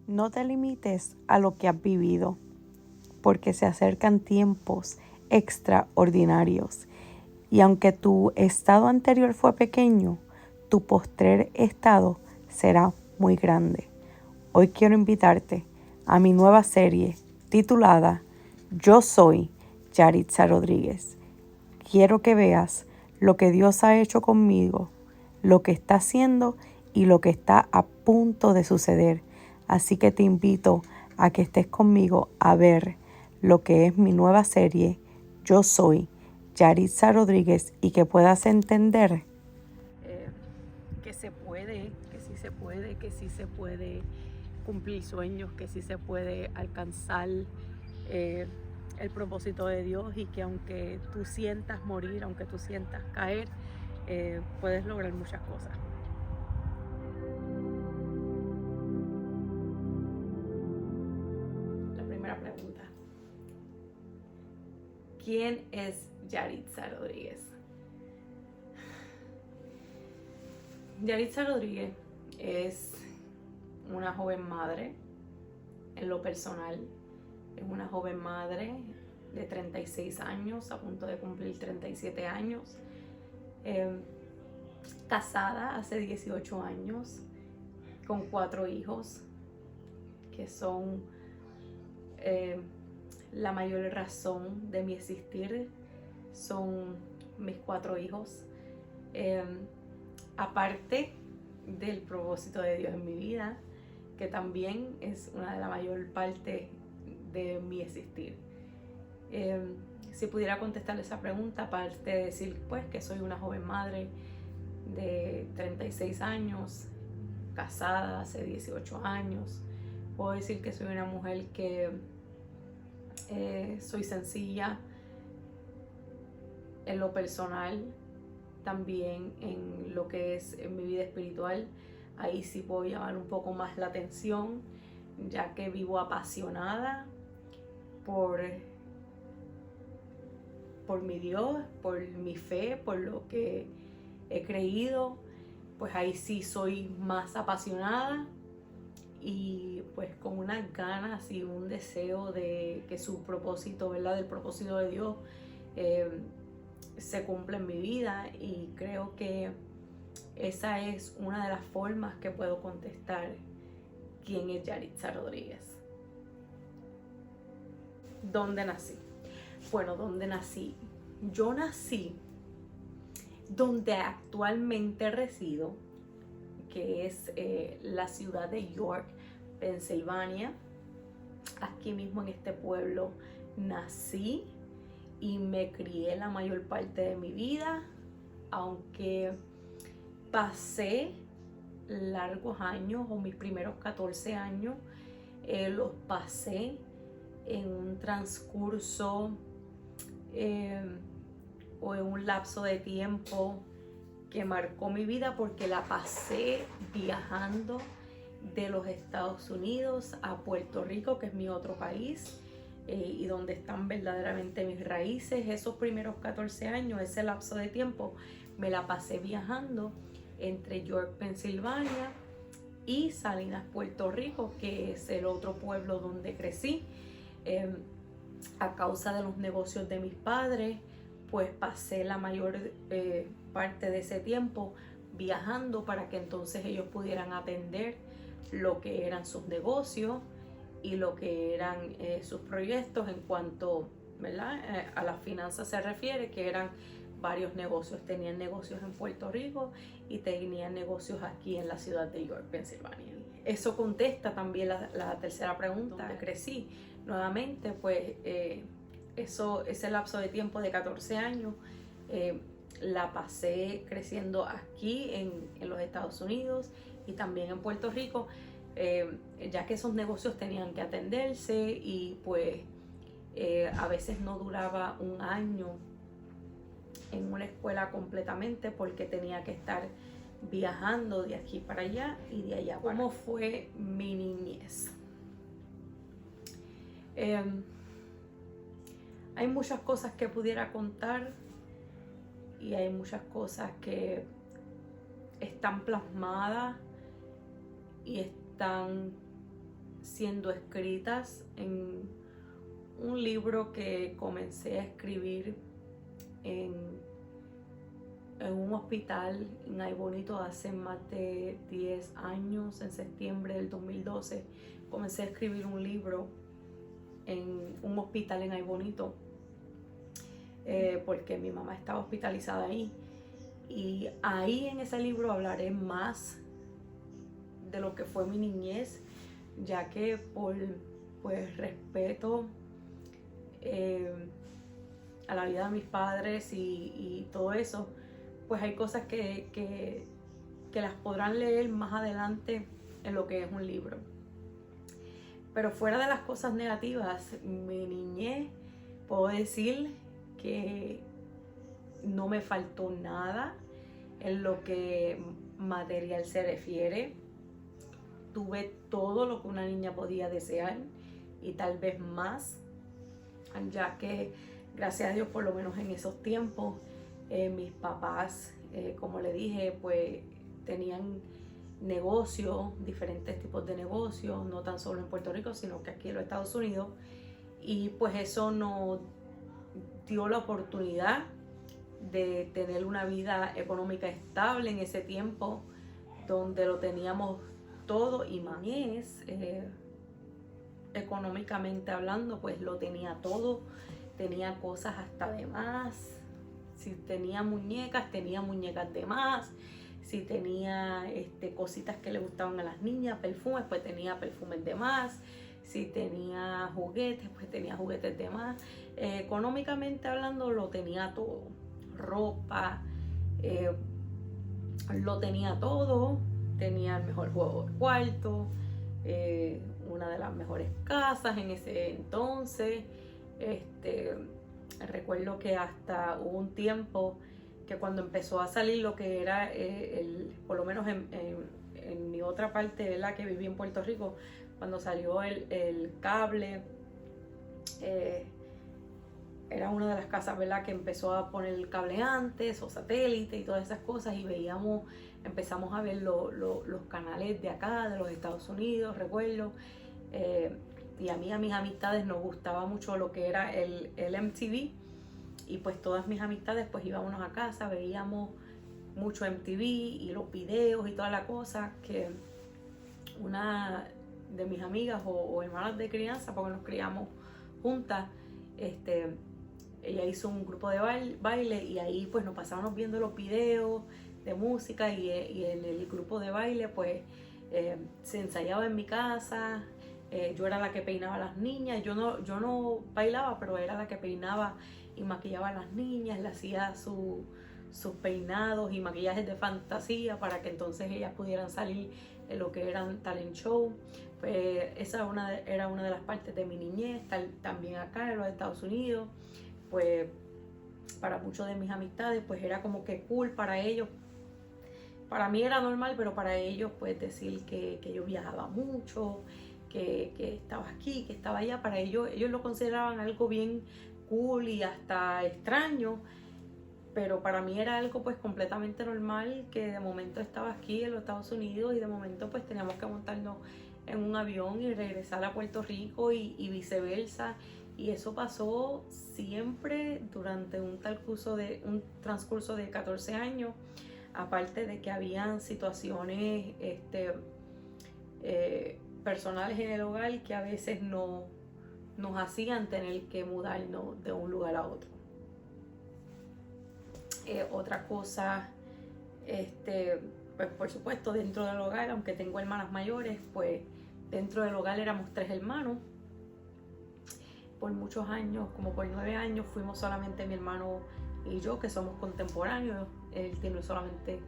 No te limites a lo que has vivido, porque se acercan tiempos extraordinarios. Y aunque tu estado anterior fue pequeño, tu postrer estado será muy grande. Hoy quiero invitarte a mi nueva serie titulada Yo soy Yaritza Rodríguez. Quiero que veas lo que Dios ha hecho conmigo, lo que está haciendo y lo que está a punto de suceder. Así que te invito a que estés conmigo a ver lo que es mi nueva serie Yo soy Yaritza Rodríguez y que puedas entender que se puede, que sí se puede, que sí se puede cumplir sueños, que sí se puede alcanzar el propósito de Dios, y que aunque tú sientas morir, aunque tú sientas caer, puedes lograr muchas cosas. La primera pregunta: ¿quién es Yaritza Rodríguez? Yaritza Rodríguez es una joven madre. En lo personal, es una joven madre de 36 años, a punto de cumplir 37 años, casada hace 18 años, con 4 hijos, que son la mayor razón de mi existir. Son mis 4 hijos. Aparte del propósito de Dios en mi vida, que también es una de la mayor parte de mi existir. Si pudiera contestar esa pregunta, aparte de decir pues que soy una joven madre de 36 años, casada hace 18 años, puedo decir que soy una mujer que soy sencilla en lo personal, también en lo que es en mi vida espiritual. Ahí sí puedo llamar un poco más la atención, ya que vivo apasionada por mi Dios, por mi fe, por lo que he creído. Pues ahí sí soy más apasionada y pues con unas ganas y un deseo de que su propósito, ¿verdad? Del propósito de Dios se cumpla en mi vida, y creo que esa es una de las formas que puedo contestar quién es Yaritza Rodríguez. ¿Dónde nací? Bueno, ¿dónde nací? Yo nací donde actualmente resido, que es la ciudad de York, Pensilvania. Aquí mismo en este pueblo nací y me crié la mayor parte de mi vida, aunque pasé largos años, o mis primeros 14 años los pasé en un transcurso o en un lapso de tiempo que marcó mi vida, porque la pasé viajando de los Estados Unidos a Puerto Rico, que es mi otro país, y donde están verdaderamente mis raíces. Esos primeros 14 años, ese lapso de tiempo, me la pasé viajando entre York, Pensilvania, y Salinas, Puerto Rico, que es el otro pueblo donde crecí. A causa de los negocios de mis padres, pues pasé la mayor parte de ese tiempo viajando para que entonces ellos pudieran atender lo que eran sus negocios y lo que eran sus proyectos en cuanto, ¿verdad? A las finanzas se refiere, que eran varios negocios. Tenían negocios en Puerto Rico y tenían negocios aquí en la ciudad de York, Pensilvania. Eso contesta también la tercera pregunta. ¿Dónde crecí? Nuevamente, pues ese lapso de tiempo de 14 años la pasé creciendo aquí en los Estados Unidos y también en Puerto Rico, ya que esos negocios tenían que atenderse, y pues a veces no duraba un año en una escuela completamente, porque tenía que estar viajando de aquí para allá y de allá para acá. ¿Cómo fue mi niñez? Hay muchas cosas que pudiera contar, y hay muchas cosas que están plasmadas y están siendo escritas en un libro que comencé a escribir en un hospital en Ay Bonito hace más de 10 años. En septiembre del 2012 comencé a escribir un libro en un hospital en Ay Bonito, porque mi mamá estaba hospitalizada ahí. Y ahí en ese libro hablaré más de lo que fue mi niñez, ya que por pues respeto a la vida de mis padres y todo eso, pues hay cosas que las podrán leer más adelante en lo que es un libro. Pero fuera de las cosas negativas, mi niñez, puedo decir que no me faltó nada en lo que material se refiere. Tuve todo lo que una niña podía desear y tal vez más, ya que gracias a Dios, por lo menos en esos tiempos, mis papás, como le dije, pues tenían negocios, diferentes tipos de negocios, no tan solo en Puerto Rico, sino que aquí en los Estados Unidos, y pues eso nos dio la oportunidad de tener una vida económica estable en ese tiempo, donde lo teníamos todo y más. Económicamente hablando, pues lo tenía todo, tenía cosas hasta de más. Si tenía muñecas de más. Si tenía cositas que le gustaban a las niñas, perfumes, pues tenía perfumes de más. Si tenía juguetes, pues tenía juguetes de más. Económicamente hablando, lo tenía todo. Ropa, lo tenía todo. Tenía el mejor juego del cuarto, una de las mejores casas en ese entonces. Recuerdo que hasta hubo un tiempo que cuando empezó a salir lo que era por lo menos en mi otra parte, ¿verdad?, que viví en Puerto Rico, cuando salió el cable, era una de las casas, ¿verdad?, que empezó a poner el cable antes, o satélite y todas esas cosas, y empezamos a ver los canales de acá, de los Estados Unidos, recuerdo. Y a mí, a mis amistades, nos gustaba mucho lo que era el MTV, y pues todas mis amistades pues íbamos a casa, veíamos mucho MTV y los videos y toda la cosa, que una de mis amigas o hermanas de crianza, porque nos criamos juntas, ella hizo un grupo de baile, y ahí pues nos pasábamos viendo los videos de música, y en el grupo de baile pues se ensayaba en mi casa. Yo era la que peinaba a las niñas. Yo no bailaba, pero era la que peinaba y maquillaba a las niñas, le hacía sus peinados y maquillajes de fantasía para que entonces ellas pudieran salir en lo que eran talent show. Pues esa era una de las partes de mi niñez. También acá en los Estados Unidos, pues para muchos de mis amistades pues era como que cool para ellos. Para mí era normal, pero para ellos pues decir que yo viajaba mucho, que estaba aquí, que estaba allá, para ellos lo consideraban algo bien cool y hasta extraño, pero para mí era algo pues completamente normal, que de momento estaba aquí en los Estados Unidos y de momento pues teníamos que montarnos en un avión y regresar a Puerto Rico y viceversa, y eso pasó siempre durante un transcurso de 14 años, aparte de que habían situaciones personales en el hogar que a veces nos hacían tener que mudarnos de un lugar a otro. Otra cosa, pues por supuesto dentro del hogar, aunque tengo hermanas mayores, pues dentro del hogar éramos 3 hermanos. Por muchos años, como por 9 años, fuimos solamente mi hermano y yo, que somos contemporáneos. Él tiene solamente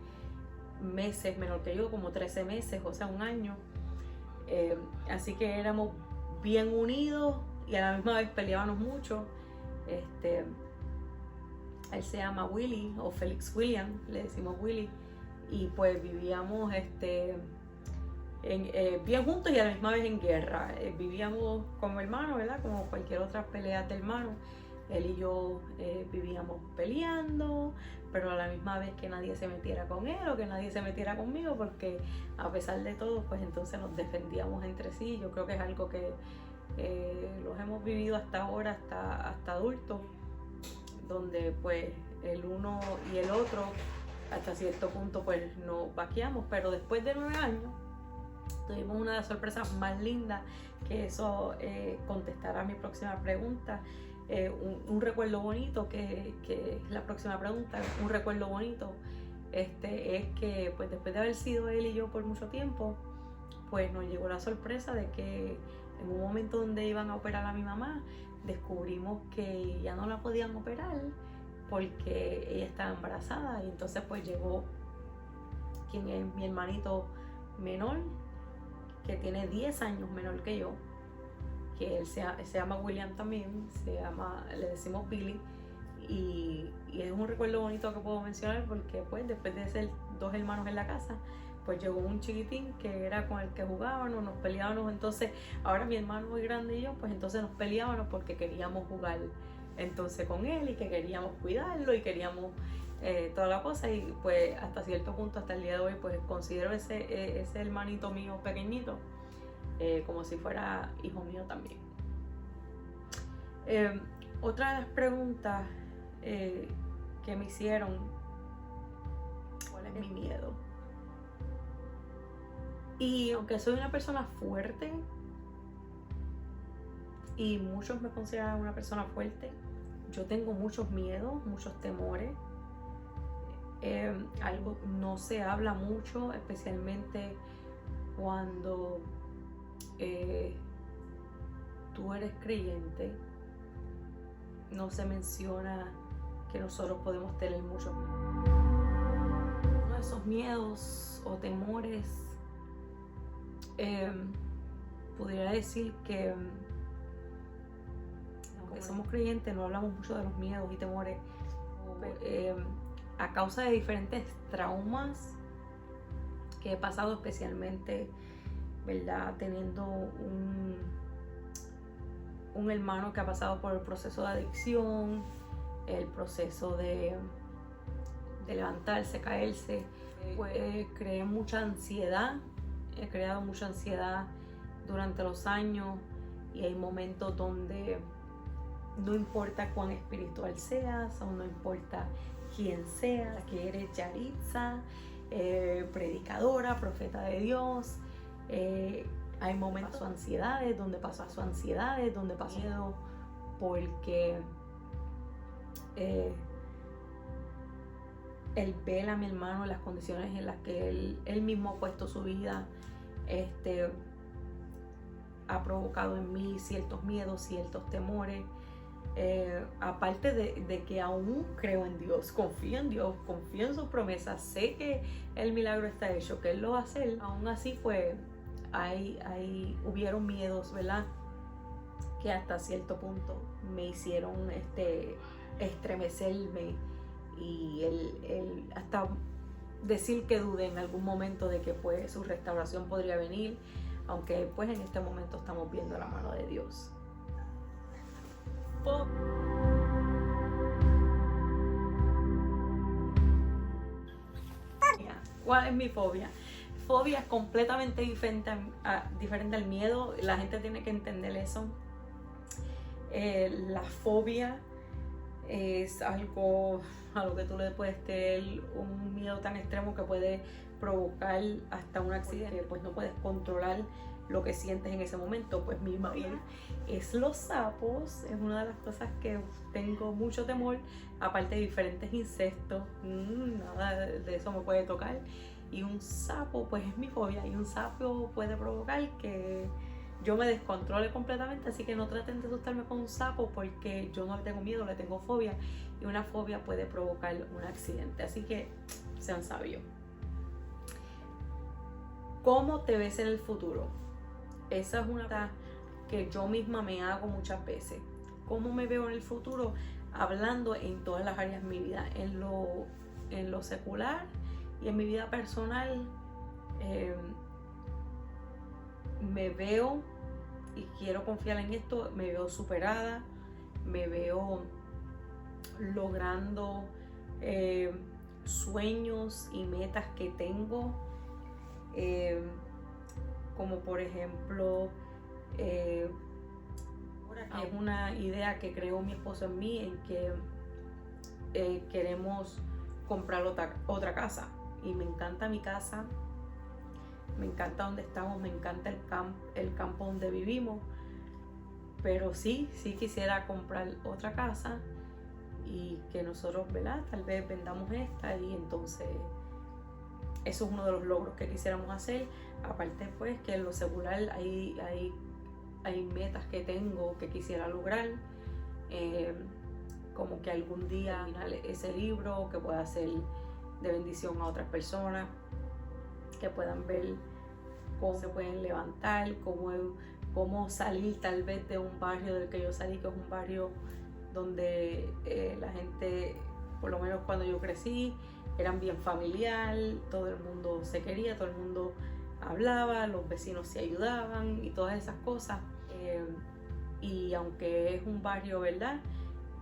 meses menor que yo, como 13 meses, o sea, un año. Así que éramos bien unidos y a la misma vez peleábamos mucho. Él se llama Willy, o Felix William, le decimos Willy, y pues vivíamos bien juntos y a la misma vez en guerra. Vivíamos como hermanos, ¿verdad?, como cualquier otra pelea de hermanos, Él y yo vivíamos peleando, pero a la misma vez que nadie se metiera con él o que nadie se metiera conmigo, porque a pesar de todo, pues entonces nos defendíamos entre sí. Yo creo que es algo que los hemos vivido hasta ahora, hasta adultos, donde pues el uno y el otro hasta cierto punto pues nos vaqueamos, pero después de 9 años tuvimos una de las sorpresas más lindas, que eso contestará mi próxima pregunta. Un recuerdo bonito, que es la próxima pregunta. Un recuerdo bonito es que pues después de haber sido él y yo por mucho tiempo, pues nos llegó la sorpresa de que en un momento donde iban a operar a mi mamá, descubrimos que ya no la podían operar porque ella estaba embarazada, y entonces pues llegó quien es mi hermanito menor, que tiene 10 años menor que yo, que él se llama William también, le decimos Billy, y es un recuerdo bonito que puedo mencionar porque pues después de ser 2 hermanos en la casa, pues llegó un chiquitín que era con el que jugábamos, nos peleábamos. Entonces ahora mi hermano muy grande y yo, pues entonces nos peleábamos porque queríamos jugar entonces con él y que queríamos cuidarlo y queríamos toda la cosa, y pues hasta cierto punto, hasta el día de hoy, pues considero ese hermanito mío pequeñito como si fuera hijo mío también. Otra de las preguntas que me hicieron, ¿cuál es mi miedo? Y aunque soy una persona fuerte y muchos me consideran una persona fuerte, yo tengo muchos miedos, muchos temores. Algo no se habla mucho, especialmente cuando tú eres creyente. No se menciona que nosotros podemos tener muchos miedos. Uno de esos miedos o temores, pudiera decir que aunque somos creyentes, no hablamos mucho de los miedos y temores a causa de diferentes traumas que he pasado, especialmente, ¿verdad?, teniendo un hermano que ha pasado por el proceso de adicción, el proceso de levantarse, caerse. Pues creé mucha ansiedad, he creado mucha ansiedad durante los años, y hay momentos donde no importa cuán espiritual seas o no importa quién seas, que eres Yaritza, predicadora, profeta de Dios, hay momentos de ansiedades, donde paso ansiedades, donde paso miedo, porque el ver a mi hermano en las condiciones en las que él mismo ha puesto su vida, ha provocado en mí ciertos miedos, ciertos temores. Aparte de que aún creo en Dios, confío en Dios, confío en sus promesas, sé que el milagro está hecho, que Él lo va a hacer. Aún así, pues hubieron miedos, ¿verdad?, que hasta cierto punto me hicieron estremecerme, y el hasta decir que dudé en algún momento de que pues su restauración podría venir, aunque pues en este momento estamos viendo la mano de Dios. ¿Cuál es mi fobia? Fobia es completamente diferente al miedo. La gente tiene que entender eso. La fobia es algo a lo que tú le puedes tener un miedo tan extremo que puede provocar hasta un accidente, pues no puedes controlar lo que sientes en ese momento. Pues mi fobia es los sapos, es una de las cosas que tengo mucho temor, aparte de diferentes insectos, nada de eso me puede tocar, y un sapo pues es mi fobia, y un sapo puede provocar que yo me descontrole completamente, así que no traten de asustarme con un sapo, porque yo no le tengo miedo, le tengo fobia, y una fobia puede provocar un accidente, así que sean sabios. ¿Cómo te ves en el futuro? Esa es una pregunta que yo misma me hago muchas veces. ¿Cómo me veo en el futuro? Hablando en todas las áreas de mi vida, en lo secular y en mi vida personal. Me veo, y quiero confiar en esto, me veo superada, me veo logrando sueños y metas que tengo, como por ejemplo, es una idea que creó mi esposo en mí, en que queremos comprar otra casa, y me encanta mi casa, me encanta donde estamos, me encanta el campo donde vivimos, pero sí quisiera comprar otra casa y que nosotros, ¿verdad?, tal vez vendamos esta, y entonces eso es uno de los logros que quisiéramos hacer. Aparte, pues, que en lo secular hay metas que tengo que quisiera lograr, como que algún día terminar ese libro, que pueda ser de bendición a otras personas, que puedan ver cómo se pueden levantar, cómo salir tal vez de un barrio del que yo salí, que es un barrio donde la gente, por lo menos cuando yo crecí, eran bien familiar, todo el mundo se quería, todo el mundo hablaba, los vecinos se ayudaban y todas esas cosas. Y aunque es un barrio, ¿verdad?,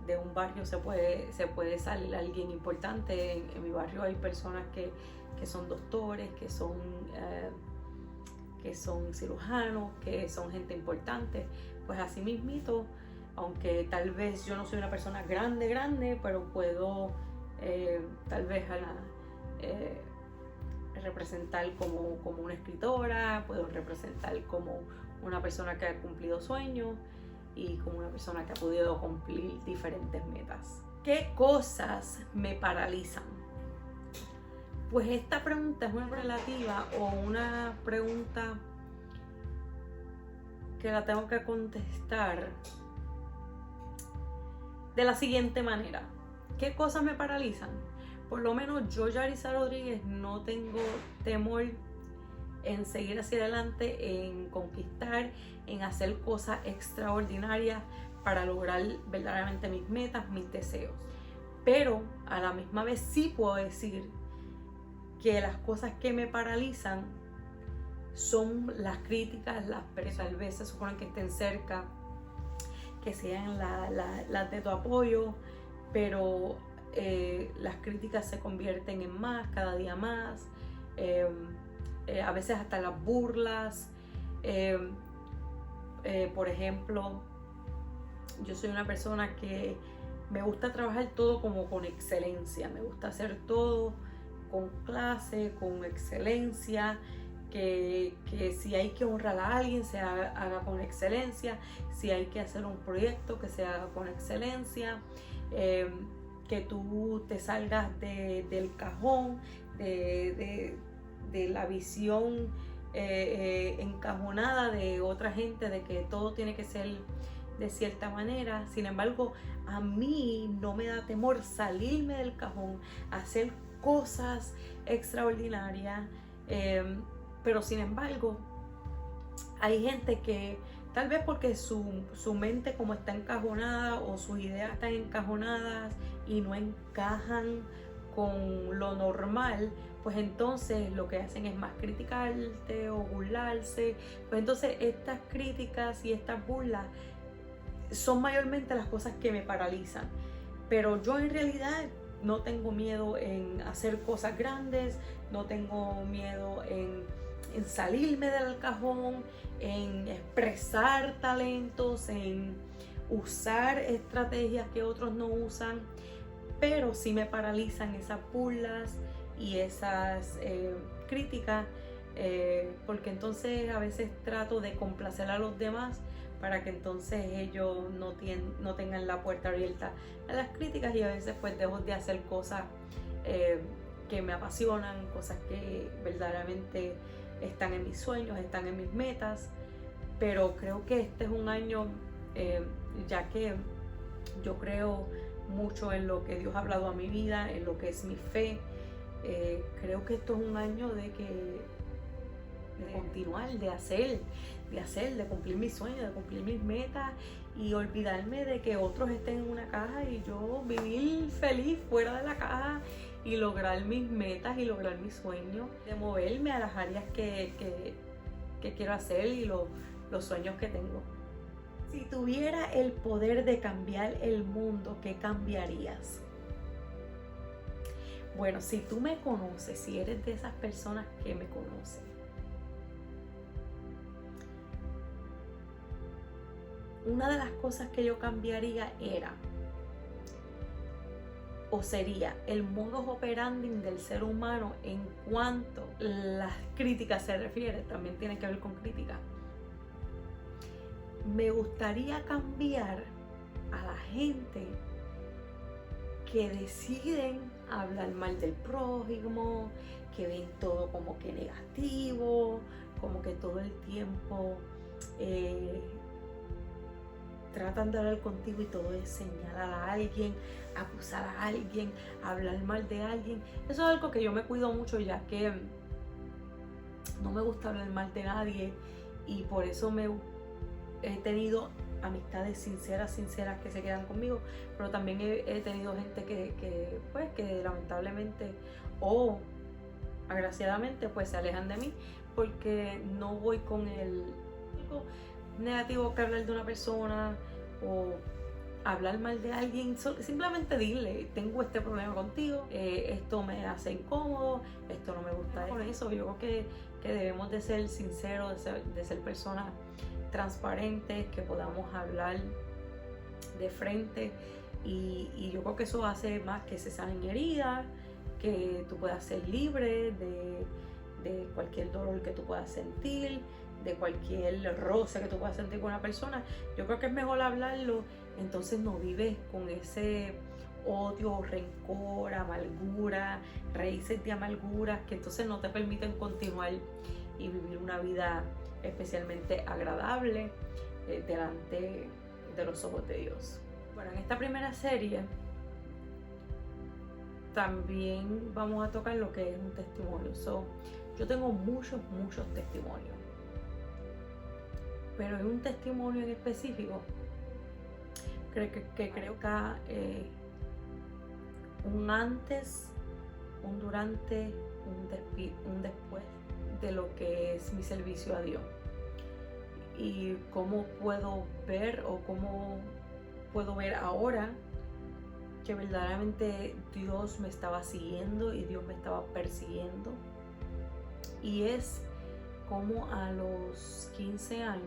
de un barrio se puede salir alguien importante. En mi barrio hay personas que son doctores, que son cirujanos, que son gente importante. Pues así mismito, aunque tal vez yo no soy una persona grande, pero puedo tal vez representar como una escritora, puedo representar como una persona que ha cumplido sueños y como una persona que ha podido cumplir diferentes metas. ¿Qué cosas me paralizan? Pues esta pregunta es una relativa, o una pregunta que la tengo que contestar de la siguiente manera. ¿Qué cosas me paralizan? Por lo menos yo, Yarisa Rodríguez, no tengo temor en seguir hacia adelante, en conquistar, en hacer cosas extraordinarias para lograr verdaderamente mis metas, mis deseos. Pero a la misma vez sí puedo decir que las cosas que me paralizan son las críticas, las personas tal vez se suponen que estén cerca, que sean las de tu apoyo, pero las críticas se convierten en más, cada día más, a veces hasta las burlas. Por ejemplo, yo soy una persona que me gusta trabajar todo como con excelencia, me gusta hacer todo con clase, con excelencia, que si hay que honrar a alguien se haga con excelencia, si hay que hacer un proyecto que se haga con excelencia, que tú te salgas del cajón, de la visión encajonada de otra gente, de que todo tiene que ser de cierta manera. Sin embargo, a mí no me da temor salirme del cajón, hacer cosas extraordinarias, pero sin embargo hay gente que tal vez porque su mente como está encajonada, o sus ideas están encajonadas y no encajan con lo normal, pues entonces lo que hacen es más criticarte o burlarse. Pues entonces estas críticas y estas burlas son mayormente las cosas que me paralizan. Pero yo en realidad no tengo miedo en hacer cosas grandes, no tengo miedo en salirme del cajón, en expresar talentos, en usar estrategias que otros no usan. Pero sí me paralizan esas burlas y esas críticas, porque entonces a veces trato de complacer a los demás para que entonces ellos no tengan la puerta abierta a las críticas, y a veces pues dejo de hacer cosas que me apasionan, cosas que verdaderamente están en mis sueños, están en mis metas. Pero creo que este es un año, ya que yo creo mucho en lo que Dios ha hablado a mi vida, en lo que es mi fe, creo que esto es un año de continuar, de cumplir mis sueños, de cumplir mis metas, y olvidarme de que otros estén en una caja y yo vivir feliz fuera de la caja y lograr mis metas y lograr mis sueños, de moverme a las áreas que quiero hacer y los sueños que tengo. Si tuviera el poder de cambiar el mundo, ¿qué cambiarías? Bueno, si tú me conoces, si eres de esas personas que me conocen, una de las cosas que yo cambiaría era, o sería, el modus operandi del ser humano en cuanto a las críticas se refiere, también tiene que ver con crítica. Me gustaría cambiar a la gente que deciden hablar mal del prójimo, que ven todo como que negativo, como que todo el tiempo tratan de hablar contigo y todo es señalar a alguien, acusar a alguien, hablar mal de alguien. Eso es algo que yo me cuido mucho, ya que no me gusta hablar mal de nadie, y por eso he tenido amistades sinceras que se quedan conmigo, pero también he tenido gente que lamentablemente o agraciadamente pues se alejan de mí, porque no voy con el negativo que hablar de una persona o hablar mal de alguien. Simplemente dile, tengo este problema contigo, esto me hace incómodo, esto no me gusta. Con eso yo creo que debemos de ser sinceros, de ser personas transparentes, que podamos hablar de frente, y yo creo que eso hace más que se sanen heridas, que tú puedas ser libre de cualquier dolor que tú puedas sentir, de cualquier roce que tú puedas sentir con una persona. Yo creo que es mejor hablarlo, entonces no vives con ese odio, rencor, amargura, raíces de amargura que entonces no te permiten continuar y vivir una vida especialmente agradable delante de los ojos de Dios. Bueno, en esta primera serie también vamos a tocar lo que es un testimonio. Yo tengo muchos testimonios, pero hay un testimonio en específico que creo que un antes, un durante, un después de lo que es mi servicio a Dios, y cómo puedo ver ahora que verdaderamente Dios me estaba siguiendo y Dios me estaba persiguiendo. Y es como a los 15 años,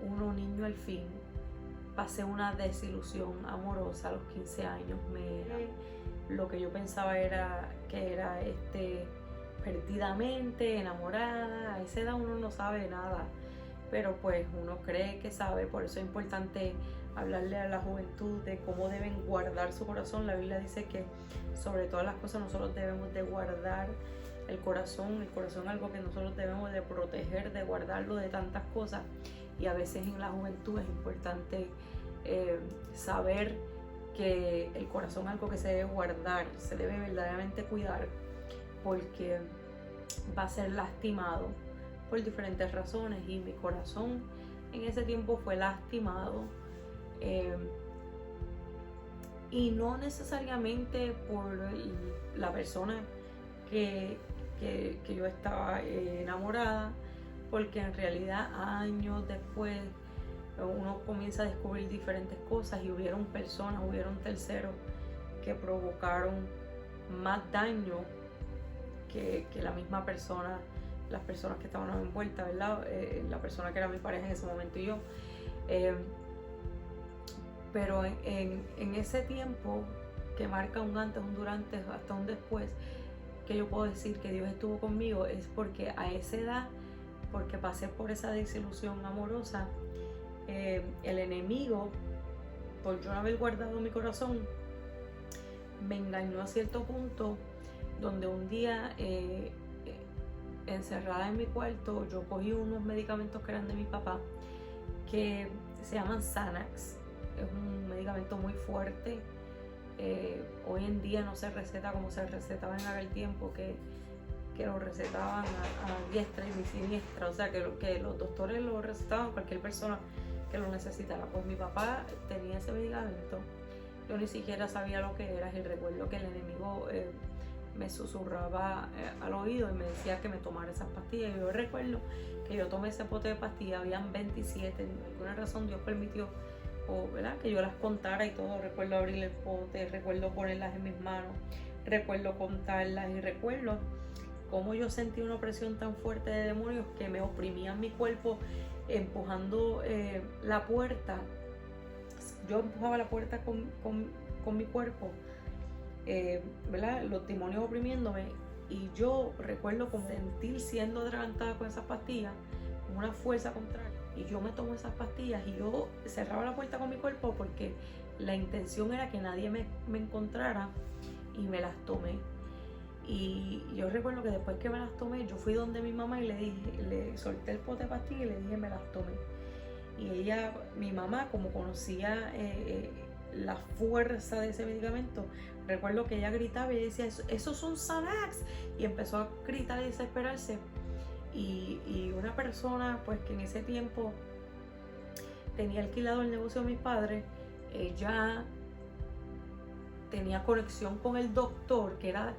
uno niño al fin, pasé una desilusión amorosa a los 15 años. Lo que yo pensaba era que era perdidamente enamorada. A esa edad uno no sabe nada, pero pues uno cree que sabe. Por eso es importante hablarle a la juventud de cómo deben guardar su corazón. La Biblia dice que sobre todas las cosas nosotros debemos de guardar el corazón. El corazón es algo que nosotros debemos de proteger, de guardarlo de tantas cosas, y a veces en la juventud es importante saber que el corazón es algo que se debe guardar, se debe verdaderamente cuidar, porque va a ser lastimado por diferentes razones, y mi corazón en ese tiempo fue lastimado, y no necesariamente por la persona que yo estaba enamorada, porque en realidad años después uno comienza a descubrir diferentes cosas, y hubieron terceros que provocaron más daño que la misma persona, las personas que estaban envueltas, ¿verdad? La persona que era mi pareja en ese momento y yo. Pero en ese tiempo que marca un antes, un durante, hasta un después, que yo puedo decir que Dios estuvo conmigo, es porque a esa edad, porque pasé por esa desilusión amorosa, el enemigo, por yo no haber guardado mi corazón, me engañó a cierto punto, donde un día encerrada en mi cuarto, yo cogí unos medicamentos que eran de mi papá, que se llaman Xanax. Es un medicamento muy fuerte. Hoy en día no se receta como se recetaba en aquel tiempo, que lo recetaban a diestra y siniestra, o sea que los doctores lo recetaban a cualquier persona que lo necesitara. Pues mi papá tenía ese medicamento, yo ni siquiera sabía lo que era, y recuerdo que el enemigo me susurraba al oído y me decía que me tomara esas pastillas. Y yo recuerdo que yo tomé ese pote de pastillas, habían 27, por alguna razón Dios permitió, ¿verdad?, que yo las contara y todo. Recuerdo abrir el pote, recuerdo ponerlas en mis manos, recuerdo contarlas y recuerdo cómo yo sentí una opresión tan fuerte de demonios que me oprimían mi cuerpo empujando la puerta. Yo empujaba la puerta con mi cuerpo, ¿verdad?, los demonios oprimiéndome, y yo recuerdo como sentir siendo atragantada con esas pastillas, con una fuerza contraria, y yo me tomo esas pastillas y yo cerraba la puerta con mi cuerpo porque la intención era que nadie me encontrara, y me las tomé. Y yo recuerdo que después que me las tomé, yo fui donde mi mamá y le solté el pote de pastillas y le dije me las tomé. Y ella, mi mamá, como conocía la fuerza de ese medicamento, recuerdo que ella gritaba y decía, esos son Xanax, y empezó a gritar y desesperarse. Y una persona, pues, que en ese tiempo tenía alquilado el negocio de mis padres, ella tenía conexión con el doctor, que era,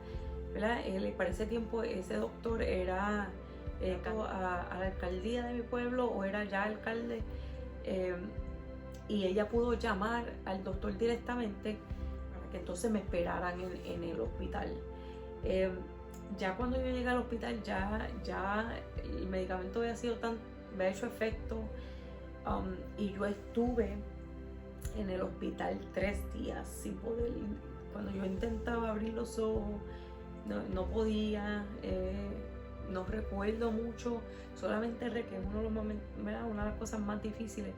¿verdad?, para ese tiempo ese doctor era a la alcaldía de mi pueblo, o era ya alcalde, y ella pudo llamar al doctor directamente para que entonces me esperaran en el hospital. Ya cuando yo llegué al hospital, ya el medicamento había hecho efecto, y yo estuve en el hospital 3 días sin poder. Cuando yo intentaba abrir los ojos, no podía. No recuerdo mucho, solamente que uno de los momentos, una de las cosas más difíciles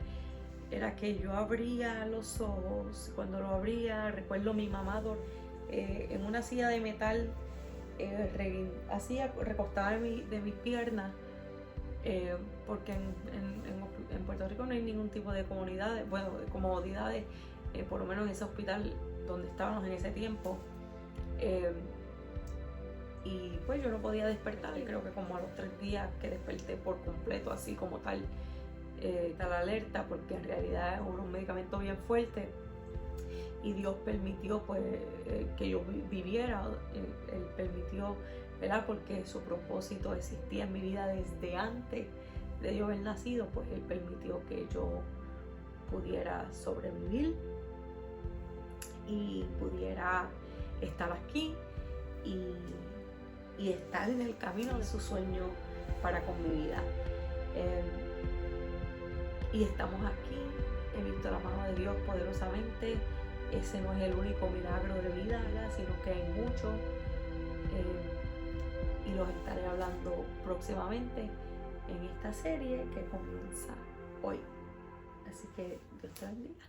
era que yo abría los ojos. Cuando lo abría, recuerdo mi mamá en una silla de metal, recostada de mis piernas, porque en Puerto Rico no hay ningún tipo de comodidades, por lo menos en ese hospital donde estábamos en ese tiempo. Y pues yo no podía despertar, y creo que como a los 3 días que desperté por completo, así como tal alerta, porque en realidad era un medicamento bien fuerte, y Dios permitió, pues, que yo viviera. Él permitió, ¿verdad?, porque su propósito existía en mi vida desde antes de yo haber nacido. Pues Él permitió que yo pudiera sobrevivir y pudiera estar aquí y estar en el camino de su sueño para con mi vida. Y estamos aquí, he visto la mano de Dios poderosamente. Ese no es el único milagro de vida, ¿verdad?, sino que hay muchos, y los estaré hablando próximamente en esta serie que comienza hoy. Así que Dios te bendiga.